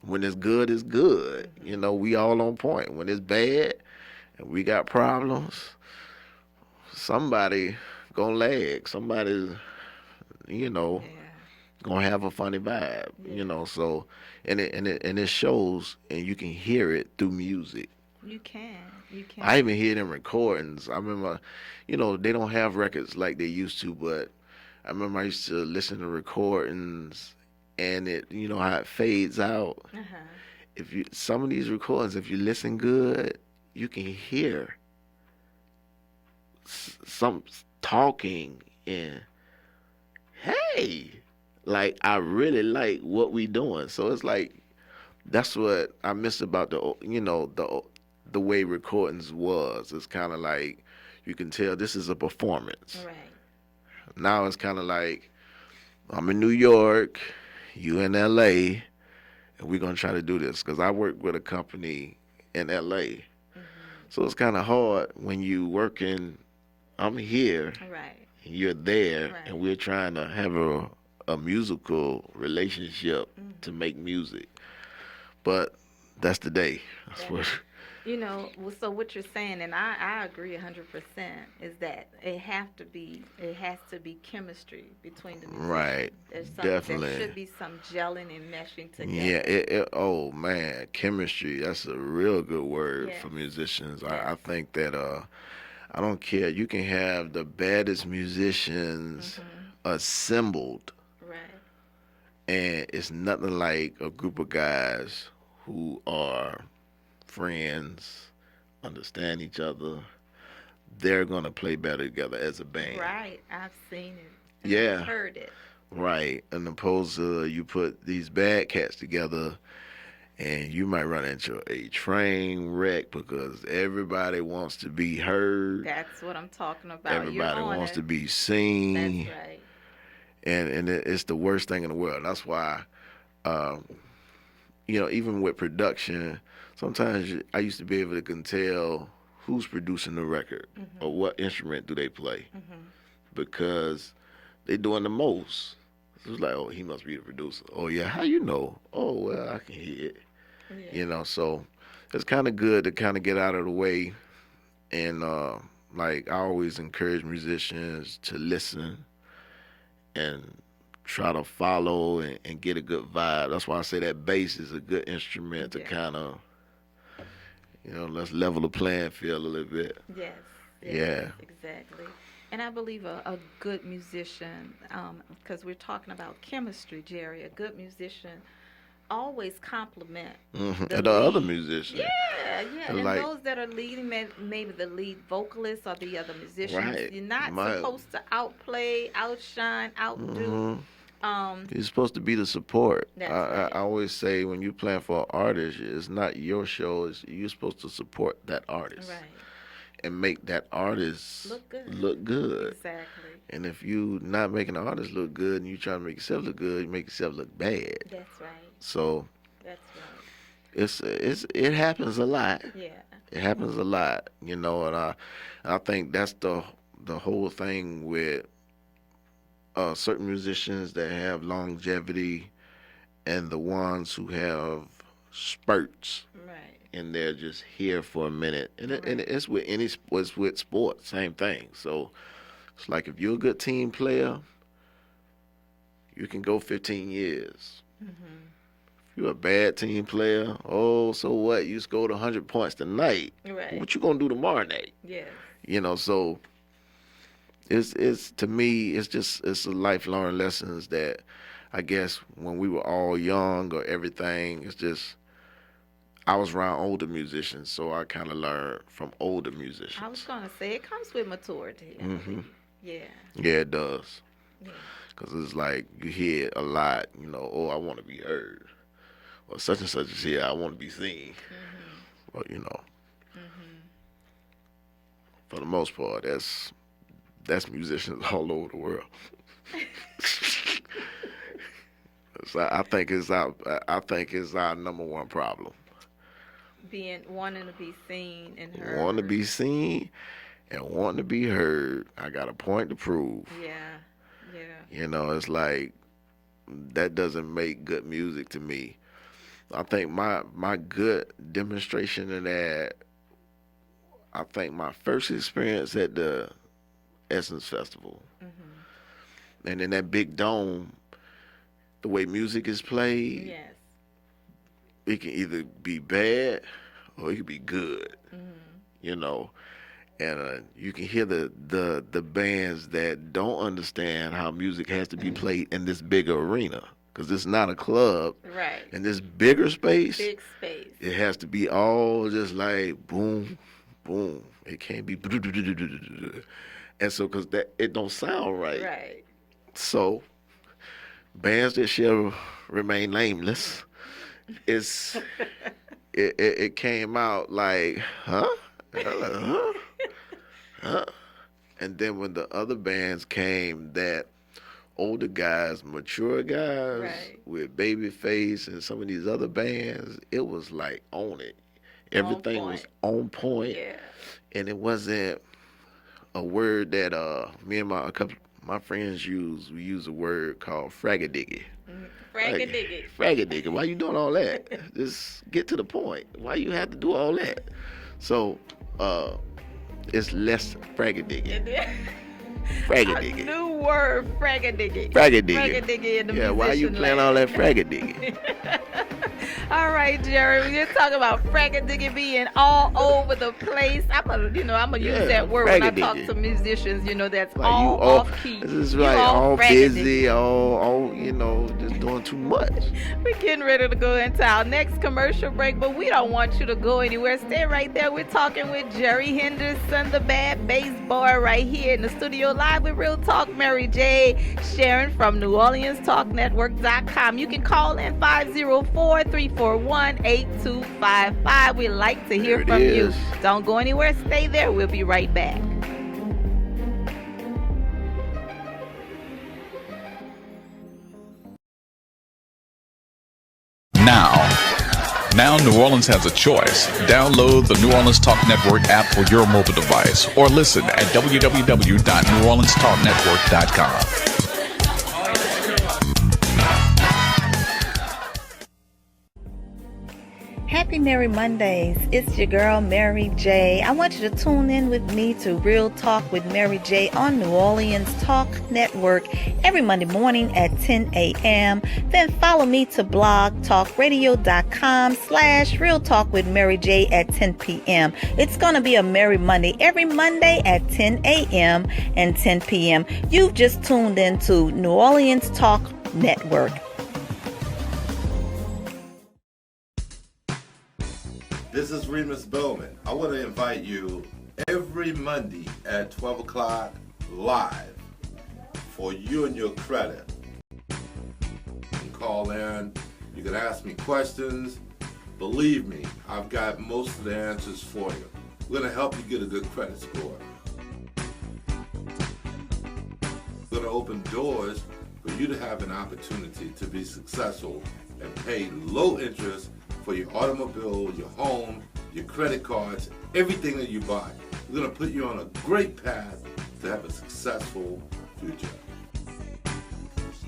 [SPEAKER 2] When it's good, it's good. We all on point. When it's bad and we got problems, somebody gonna lag. Somebody's,
[SPEAKER 1] Yeah.
[SPEAKER 2] gonna have a funny vibe. So and it shows, and you can hear it through music.
[SPEAKER 1] You can.
[SPEAKER 2] I even hear it in recordings. I remember, they don't have records like they used to, but I remember I used to listen to recordings, and it, how it fades out.
[SPEAKER 1] Uh-huh.
[SPEAKER 2] Some of these recordings, if you listen good, you can hear some talking and hey, like I really like what we doing. So it's like that's what I miss about the way recordings was. It's kind of like you can tell this is a performance.
[SPEAKER 1] Right.
[SPEAKER 2] Now it's kind of like I'm in New York, you in LA, and we're gonna try to do this because I work with a company in LA. So it's kind of hard when you working. I'm here,
[SPEAKER 1] Right.
[SPEAKER 2] and you're there,
[SPEAKER 1] Right.
[SPEAKER 2] and we're trying to have a musical relationship to make music. But that's the day. That's what.
[SPEAKER 1] So what you're saying, and I agree 100%, is that it has to be chemistry between the musicians.
[SPEAKER 2] Right. Definitely.
[SPEAKER 1] There should be some gelling and meshing together.
[SPEAKER 2] Yeah. Oh man, chemistry. That's a real good word
[SPEAKER 1] Yes.
[SPEAKER 2] for musicians.
[SPEAKER 1] Yes.
[SPEAKER 2] I think that I don't care. You can have the baddest musicians assembled,
[SPEAKER 1] Right.
[SPEAKER 2] and it's nothing like a group of guys who are friends, understand each other. They're gonna play better together as a band.
[SPEAKER 1] Right. I've seen it. And
[SPEAKER 2] Yeah.
[SPEAKER 1] I've heard it.
[SPEAKER 2] Right. And opposed to you put these bad cats together, and you might run into a train wreck because everybody wants to be heard.
[SPEAKER 1] That's what I'm talking about.
[SPEAKER 2] Everybody
[SPEAKER 1] You're on
[SPEAKER 2] wants
[SPEAKER 1] it.
[SPEAKER 2] to be seen.
[SPEAKER 1] That's right.
[SPEAKER 2] And it's the worst thing in the world. That's why, even with production, sometimes I used to be able to can tell who's producing the record or what instrument do they play because they doing the most. It was like, oh, he must be the producer. Oh yeah, how you know? Oh well, I can hear it.
[SPEAKER 1] Yeah.
[SPEAKER 2] So it's kind of good to kind of get out of the way, and like I always encourage musicians to listen and try to follow and get a good vibe. That's why I say that bass is a good instrument to kind of, let's level the playing field a little bit.
[SPEAKER 1] Yes.
[SPEAKER 2] Yeah.
[SPEAKER 1] Exactly. And I believe a good musician, because we're talking about chemistry, Jerry, a good musician always compliment
[SPEAKER 2] the other musicians.
[SPEAKER 1] Yeah. And
[SPEAKER 2] Like,
[SPEAKER 1] those that are leading, maybe the lead vocalist or the other musicians.
[SPEAKER 2] Right.
[SPEAKER 1] You're not supposed to outplay, outshine, outdo.
[SPEAKER 2] You're supposed to be the support.
[SPEAKER 1] That's
[SPEAKER 2] I
[SPEAKER 1] right.
[SPEAKER 2] always say when you plan for an artist, it's not your show. You're supposed to support that artist.
[SPEAKER 1] Right.
[SPEAKER 2] And make that artist look good.
[SPEAKER 1] Exactly.
[SPEAKER 2] And if you not making the artist look good and you trying to make yourself look good, you make yourself look bad.
[SPEAKER 1] That's right.
[SPEAKER 2] So
[SPEAKER 1] That's right.
[SPEAKER 2] it happens a lot.
[SPEAKER 1] Yeah.
[SPEAKER 2] It happens a lot, and I think that's the whole thing with certain musicians that have longevity and the ones who have spurts.
[SPEAKER 1] Right.
[SPEAKER 2] And they're just here for a minute. And it's with it's with sports, same thing. So it's like if you're a good team player, you can go 15 years. If you're a bad team player, so what? You scored 100 points tonight.
[SPEAKER 1] Right.
[SPEAKER 2] What you gonna do tomorrow night?
[SPEAKER 1] Yeah.
[SPEAKER 2] So it's to me, it's a lifelong lessons that I guess when we were all young or everything, it's just I was around older musicians, so I kind of learned from older musicians.
[SPEAKER 1] I was going to say, it comes with maturity. I believe. Yeah.
[SPEAKER 2] Yeah, it does.
[SPEAKER 1] Yeah.
[SPEAKER 2] Because it's like you hear it a lot, I want to be heard. Or such and such is here, I want to be seen. Well, for the most part, that's musicians all over the world. So I think it's our number one problem.
[SPEAKER 1] Wanting to be seen and heard.
[SPEAKER 2] Want to be seen and wanting to be heard. I got a point to prove.
[SPEAKER 1] Yeah.
[SPEAKER 2] It's like that doesn't make good music to me. I think my good demonstration of that, I think my first experience at the Essence Festival. And in that big dome, the way music is played.
[SPEAKER 1] Yes.
[SPEAKER 2] It can either be bad or it can be good, and you can hear the bands that don't understand how music has to be played in this bigger arena because it's not a club.
[SPEAKER 1] Right.
[SPEAKER 2] In this bigger space,
[SPEAKER 1] Big space.
[SPEAKER 2] it has to be all just like boom, boom. It can't be, and so because it don't sound right.
[SPEAKER 1] Right.
[SPEAKER 2] So bands that shall remain nameless. It came out like, huh? And then when the other bands came, that older guys, mature guys
[SPEAKER 1] Right.
[SPEAKER 2] with Babyface and some of these other bands, it was like on it. Everything was on point.
[SPEAKER 1] Yeah.
[SPEAKER 2] And it wasn't a word that me and a couple my friends use. We use a word called fraggadiggy.
[SPEAKER 1] Fraggadiggy.
[SPEAKER 2] Fraggadiggy. Why you doing all that? Just get to the point. Why you have to do all that? So, it's less fraggadiggy. Fraggadiggy.
[SPEAKER 1] A new word, fraggadiggy.
[SPEAKER 2] Fraggadiggy.
[SPEAKER 1] Fraggadiggy in the
[SPEAKER 2] Yeah, why you
[SPEAKER 1] musician
[SPEAKER 2] playing
[SPEAKER 1] land.
[SPEAKER 2] all that fraggadiggy?
[SPEAKER 1] All right, Jerry, we're talking about fraggadiggy being all over the place. I'm gonna use that word when I talk
[SPEAKER 2] fraggadiggy.
[SPEAKER 1] to musicians. That's
[SPEAKER 2] Like
[SPEAKER 1] all
[SPEAKER 2] you all
[SPEAKER 1] off key.
[SPEAKER 2] This is
[SPEAKER 1] You
[SPEAKER 2] like all
[SPEAKER 1] fraggadiggy.
[SPEAKER 2] busy, all just doing too much.
[SPEAKER 1] We're getting ready to go into our next commercial break, but we don't want you to go anywhere. Stay right there. We're talking with Jerry Henderson, the bad bass boy, right here in the studio live with Real Talk Mary Jae, Sharon from NewOrleansTalkNetwork.com. You can call in 504-341-8255. We'd like to hear
[SPEAKER 2] There it
[SPEAKER 1] from you.
[SPEAKER 2] is.
[SPEAKER 1] Don't go anywhere. Stay there. We'll be right back.
[SPEAKER 10] Now New Orleans has a choice. Download the New Orleans Talk Network app for your mobile device or listen at www.neworleanstalknetwork.com.
[SPEAKER 8] Happy
[SPEAKER 1] Happy Mary Mondays. It's your girl, Mary Jae. I want you to tune in with me to Real Talk with Mary Jae on New Orleans Talk Network every Monday morning at 10 a.m. Then follow me to blogtalkradio.com/Real Talk with Mary Jae at 10 p.m. It's going to be a Merry Monday every Monday at 10 a.m. and 10 p.m. You've just tuned in to New Orleans Talk Network.
[SPEAKER 11] This is Remus Bowman. I want to invite you every Monday at 12 o'clock live for You and Your Credit. You can call in. You can ask me questions. Believe me, I've got most of the answers for you. We're going to help you get a good credit score. We're going to open doors for you to have an opportunity to be successful and pay low interest for your automobile, your home, your credit cards, everything that you buy. We're going to put you on a great path to have a successful future.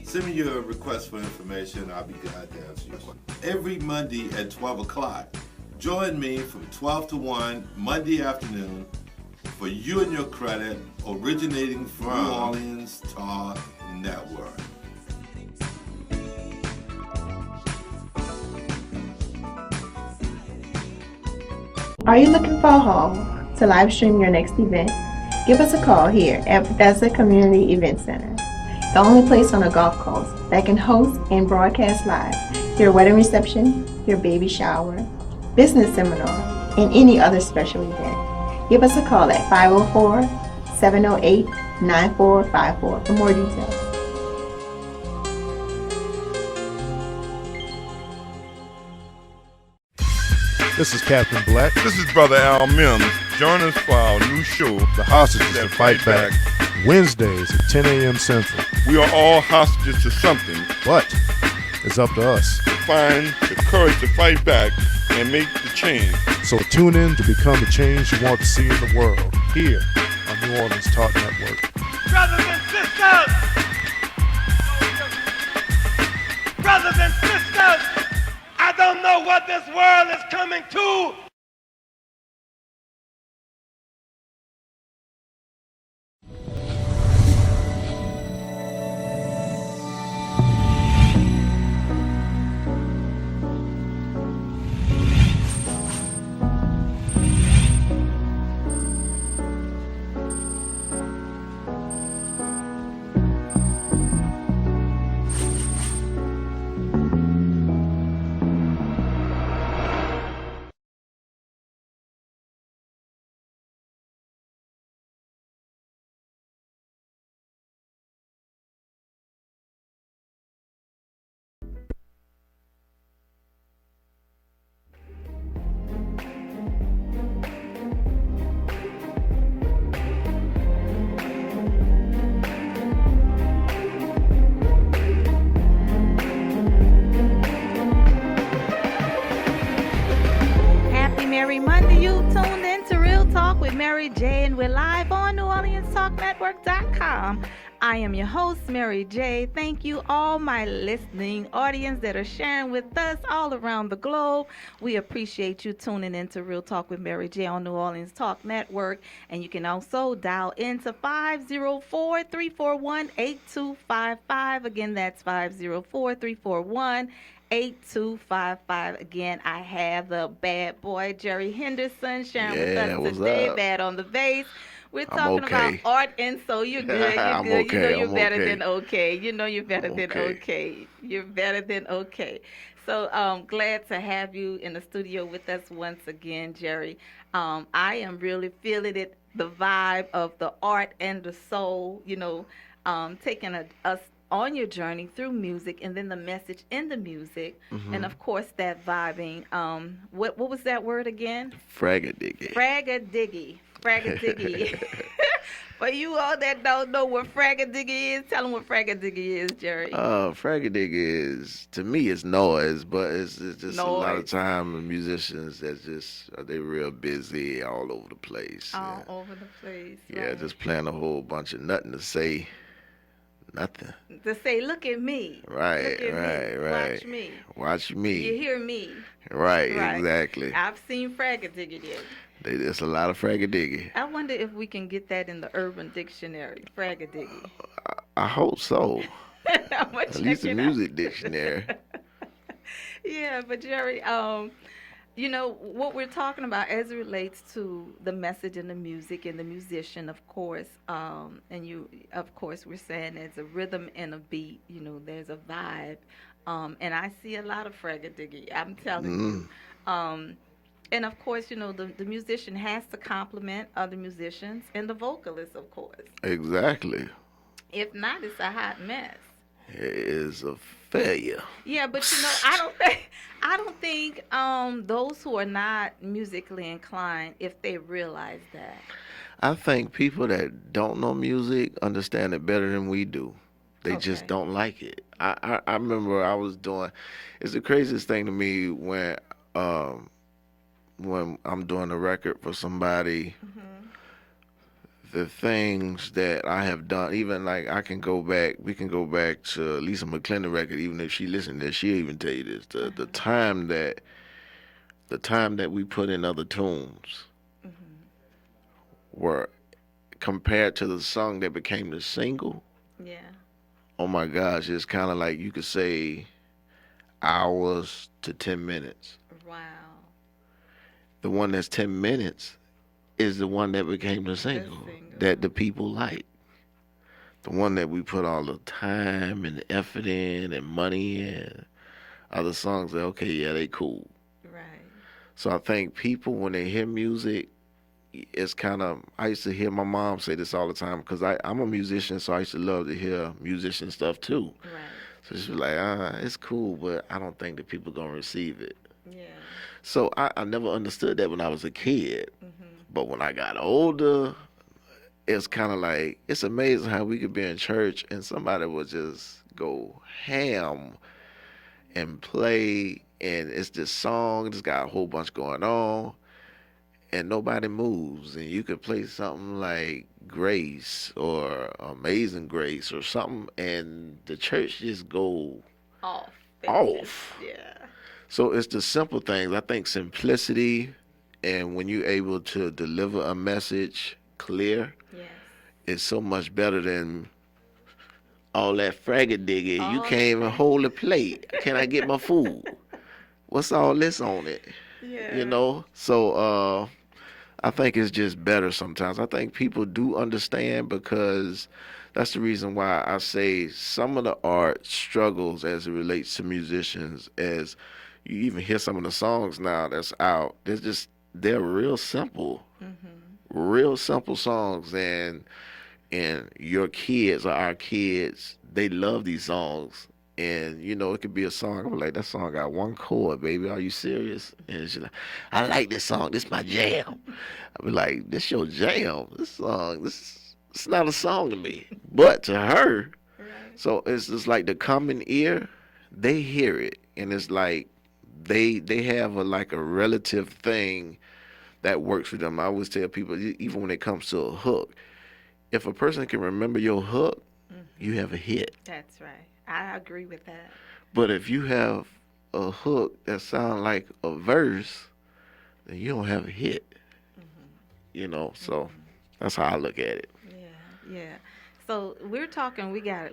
[SPEAKER 11] Send me your request for information. I'll be glad to answer your question. Every Monday at 12 o'clock, join me from 12 to 1 Monday afternoon for You and Your Credit, originating from New Orleans Talk Network.
[SPEAKER 4] Are you looking for a hall to live stream your next event? Give us a call here at Bethesda Community Event Center, the only place on a golf course that can host and broadcast live your wedding reception, your baby shower, business seminar, and any other special event. Give us a call at 504-708-9454 for more details.
[SPEAKER 12] This is Captain Black.
[SPEAKER 13] This is Brother Al Mims. Join us for our new show,
[SPEAKER 12] The Hostages That Fight Back, Wednesdays at 10 a.m. Central.
[SPEAKER 13] We are all hostages to something,
[SPEAKER 12] but it's up to us
[SPEAKER 13] to find the courage to fight back and make the change.
[SPEAKER 12] So tune in to become the change you want to see in the world, here on New Orleans Talk Network.
[SPEAKER 14] Brothers and sisters! Brothers and sisters! I don't know what this world is coming to.
[SPEAKER 1] Mary Jae, and we're live on NewOrleansTalkNetwork.com. I am your host, Mary Jae. Thank you, all my listening audience that are sharing with us all around the globe. We appreciate you tuning in to Real Talk with Mary Jae on New Orleans Talk Network. And you can also dial into 504-341-8255. Again, that's 504-341-8255. Again, I have the bad boy Jerry Henderson sharing with us today.
[SPEAKER 2] Up?
[SPEAKER 1] Bad on the bass. We're talking about art, and so you're good. You're good.
[SPEAKER 2] Okay.
[SPEAKER 1] You know you're better
[SPEAKER 2] okay.
[SPEAKER 1] than okay. You know you're better than okay. You're better than okay. So glad to have you in the studio with us once again, Jerry. I am really feeling it, the vibe of the art and the soul. You know, taking us on your journey through music, and then the message in the music, and of course that vibing. What was that word again?
[SPEAKER 2] Fragadiggy.
[SPEAKER 1] Fragadiggy. For you all that don't know what fragadiggy is, tell them what fragadiggy is, Jerry.
[SPEAKER 2] Fragadiggy is, to me, it's noise, but it's just
[SPEAKER 1] noise.
[SPEAKER 2] A lot of time the musicians that they're real busy all over the place.
[SPEAKER 1] All over the place.
[SPEAKER 2] Yeah,
[SPEAKER 1] right.
[SPEAKER 2] just playing a whole bunch of nothing to say, Nothing.
[SPEAKER 1] To say, look at me.
[SPEAKER 2] Right,
[SPEAKER 1] Look at
[SPEAKER 2] right,
[SPEAKER 1] me.
[SPEAKER 2] right.
[SPEAKER 1] Watch me.
[SPEAKER 2] Watch me.
[SPEAKER 1] You hear me.
[SPEAKER 2] Right,
[SPEAKER 1] Right.
[SPEAKER 2] exactly.
[SPEAKER 1] I've seen fragadiggity.
[SPEAKER 2] There's a lot of fraggadiggy.
[SPEAKER 1] I wonder if we can get that in the Urban Dictionary. Fraggadiggy.
[SPEAKER 2] I hope so.
[SPEAKER 1] I'm gonna
[SPEAKER 2] At least the
[SPEAKER 1] check it
[SPEAKER 2] music
[SPEAKER 1] out.
[SPEAKER 2] dictionary.
[SPEAKER 1] Yeah, but Jerry, you know what we're talking about as it relates to the message and the music and the musician, of course, and you, of course, we're saying there's a rhythm and a beat. You know, there's a vibe, and I see a lot of fraggadiggy. I'm telling you. And of course, you know, the musician has to complement other musicians and the vocalist, of course.
[SPEAKER 2] Exactly.
[SPEAKER 1] If not, it's a hot mess.
[SPEAKER 2] It is a failure.
[SPEAKER 1] Yeah, but you know, I don't think those who are not musically inclined, if they realize that.
[SPEAKER 2] I think people that don't know music understand it better than we do. They just don't like it. I remember I was doing. It's the craziest thing to me when I'm doing a record for somebody. The things that I have done, even like we can go back to Lisa McClendon record, even if she listened to this, she'll even tell you this. The time that we put in other tunes were compared to the song that became the single.
[SPEAKER 1] Yeah.
[SPEAKER 2] Oh my gosh, it's kind of like you could say hours to 10 minutes.
[SPEAKER 1] Wow.
[SPEAKER 2] The one that's 10 minutes is the one that became the single that the people like. The one that we put all the time and effort in and money in. Other songs that, okay, yeah, they cool.
[SPEAKER 1] Right.
[SPEAKER 2] So I think people, when they hear music, it's kind of, I used to hear my mom say this all the time because I'm a musician, so I used to love to hear musician stuff too.
[SPEAKER 1] Right.
[SPEAKER 2] So she was like, it's cool, but I don't think that people going to receive it.
[SPEAKER 1] Yeah.
[SPEAKER 2] So I never understood that when I was a kid. But when I got older, it's kind of like, it's amazing how we could be in church and somebody would just go ham and play, and it's this song, it's got a whole bunch going on, and nobody moves. And you could play something like Grace or Amazing Grace or something, and the church just go
[SPEAKER 1] off.
[SPEAKER 2] Yeah. So it's the simple things. I think simplicity, and when you're able to deliver a message clear, it's so much better than all that fraggadiggy. You can't even hold a plate. Can I get my food? What's all this on it?
[SPEAKER 1] Yeah.
[SPEAKER 2] You know? So I think it's just better sometimes. I think people do understand, because that's the reason why I say some of the art struggles as it relates to musicians. As you even hear some of the songs now that's out, they're real simple. Real simple songs, and your kids or our kids, they love these songs. And you know, it could be a song, I'm like, that song got one chord, baby, are you serious? And she's like, I like this song, this my jam. I be like, this your jam. This song, it's not a song to me, but to her. So it's just like the common ear, they hear it, and it's like they have like a relative thing that works for them. I always tell people, even when it comes to a hook, if a person can remember your hook, you have a hit.
[SPEAKER 1] That's right. I agree with that.
[SPEAKER 2] But if you have a hook that sounds like a verse, then you don't have a hit. You know, so that's how I look at it.
[SPEAKER 1] Yeah. So we're talking. We got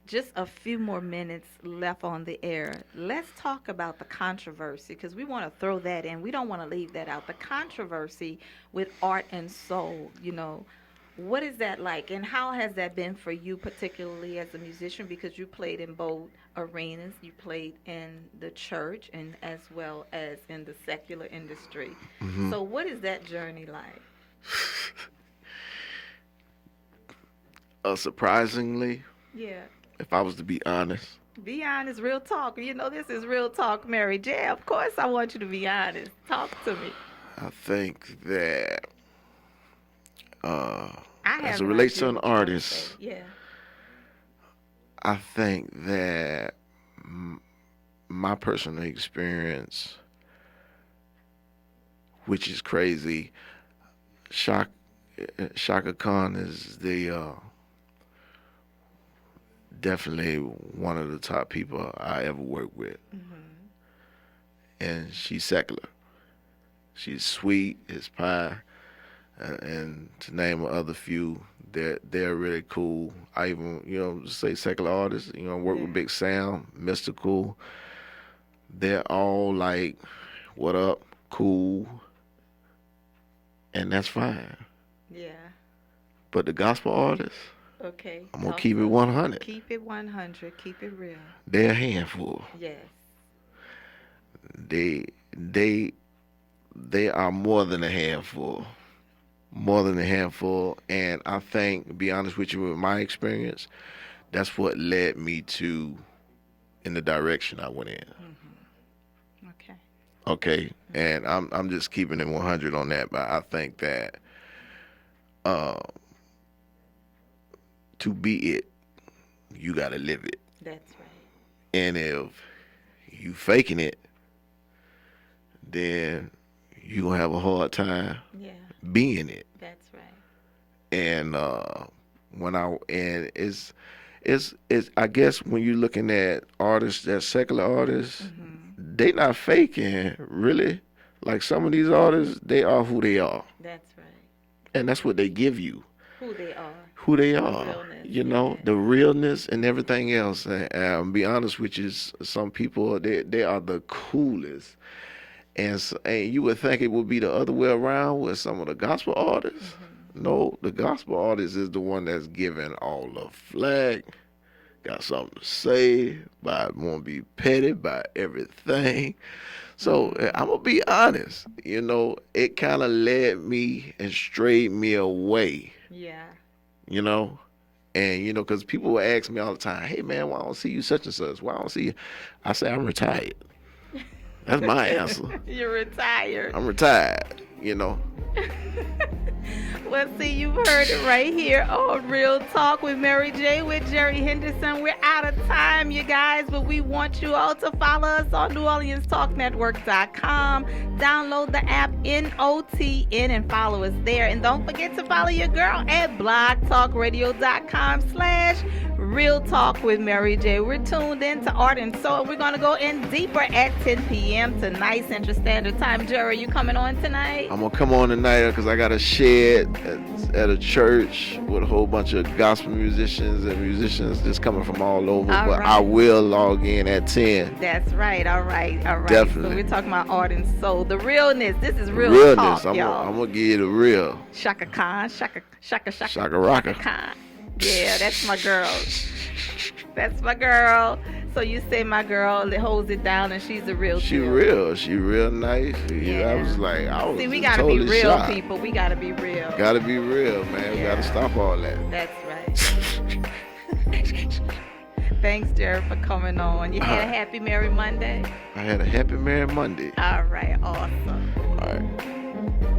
[SPEAKER 1] just a few more minutes left on the air. Let's talk about the controversy, because we want to throw that in. We don't want to leave that out. The controversy with art and soul, you know, what is that like, and how has that been for you, particularly as a musician, because you played in both arenas. You played in the church and as well as in the secular industry. So what is that journey like?
[SPEAKER 2] Surprisingly,
[SPEAKER 1] Yeah.
[SPEAKER 2] if I was to be honest,
[SPEAKER 1] Be honest, real talk. You know, this is real talk, Mary Jae. Of course, I want you to be honest. Talk to me.
[SPEAKER 2] I think that
[SPEAKER 1] I
[SPEAKER 2] as
[SPEAKER 1] have
[SPEAKER 2] it
[SPEAKER 1] no
[SPEAKER 2] relates
[SPEAKER 1] idea
[SPEAKER 2] to an
[SPEAKER 1] what you're gonna
[SPEAKER 2] artist,
[SPEAKER 1] say. Yeah.
[SPEAKER 2] I think that my personal experience, which is crazy, Shaka Khan is definitely one of the top people I ever worked with. And she's secular. She's sweet as pie, and to name other few, they're really cool. I even, say secular artists, work with Big Sam, Mystical. They're all like, what up, cool, and that's fine.
[SPEAKER 1] Yeah.
[SPEAKER 2] But the gospel artists,
[SPEAKER 1] Okay.
[SPEAKER 2] I'm gonna keep it 100.
[SPEAKER 1] Keep it 100. Keep it real.
[SPEAKER 2] They're a handful.
[SPEAKER 1] Yes.
[SPEAKER 2] They are more than a handful. More than a handful. And I think, to be honest with you, with my experience, that's what led me in the direction I went in.
[SPEAKER 1] Okay.
[SPEAKER 2] Okay. And I'm just keeping it 100 on that. But I think that to be it, you gotta live it.
[SPEAKER 1] That's right.
[SPEAKER 2] And if you faking it, then you're gonna have a hard time being it.
[SPEAKER 1] That's right.
[SPEAKER 2] And it's I guess when you're looking at artists, that secular artists, they not faking really. Like some of these artists, they are who they are.
[SPEAKER 1] That's right.
[SPEAKER 2] And that's what they give you.
[SPEAKER 1] Who they are.
[SPEAKER 2] Who they are.
[SPEAKER 1] Realness,
[SPEAKER 2] the realness and everything else. And be honest with you, some people they are the coolest. And you would think it would be the other way around with some of the gospel artists. No, the gospel artist is the one that's giving all the flag, got something to say, won't be petted by everything. So I'm going to be honest, it kind of led me and strayed me away.
[SPEAKER 1] Yeah.
[SPEAKER 2] And, because people will ask me all the time, hey, man, why I don't see you such and such? Why I don't see you? I say, I'm retired. That's my answer.
[SPEAKER 1] You're retired.
[SPEAKER 2] I'm retired,
[SPEAKER 1] Well, see, you've heard it right here on Real Talk with Mary Jae with Jerry Henderson. We're out of time, you guys, but we want you all to follow us on NewOrleansTalkNetwork.com. Download the app NOTN and follow us there. And don't forget to follow your girl at blogtalkradio.com/Real Talk with Mary Jae. We're tuned in to Art and Soul. We're going to go in deeper at 10 p.m. tonight, Central Standard Time. Jerry, you coming on tonight?
[SPEAKER 2] I'm going to come on tonight because I got a shed at a church with a whole bunch of gospel musicians and musicians just coming from all over.
[SPEAKER 1] All
[SPEAKER 2] but
[SPEAKER 1] right.
[SPEAKER 2] I will log in at 10.
[SPEAKER 1] That's right. All right.
[SPEAKER 2] Definitely.
[SPEAKER 1] So we're talking about Art and Soul. The realness. This is real
[SPEAKER 2] Realness.
[SPEAKER 1] talk, y'all.
[SPEAKER 2] I'm going to give you the real.
[SPEAKER 1] Shaka Khan. Shaka
[SPEAKER 2] Raka.
[SPEAKER 1] Khan. Yeah, that's my girl. That's my girl. So you say my girl that holds it down and she's a real
[SPEAKER 2] She
[SPEAKER 1] deal.
[SPEAKER 2] real. She real nice.
[SPEAKER 1] Yeah.
[SPEAKER 2] I was
[SPEAKER 1] See, we gotta
[SPEAKER 2] totally
[SPEAKER 1] be real
[SPEAKER 2] shocked.
[SPEAKER 1] people. We gotta be real.
[SPEAKER 2] Gotta be real, man. We gotta stop all that.
[SPEAKER 1] That's right. Thanks, Jared, for coming on. You had a happy Merry Monday?
[SPEAKER 2] I had a happy Merry Monday.
[SPEAKER 1] All right, awesome.
[SPEAKER 2] All right.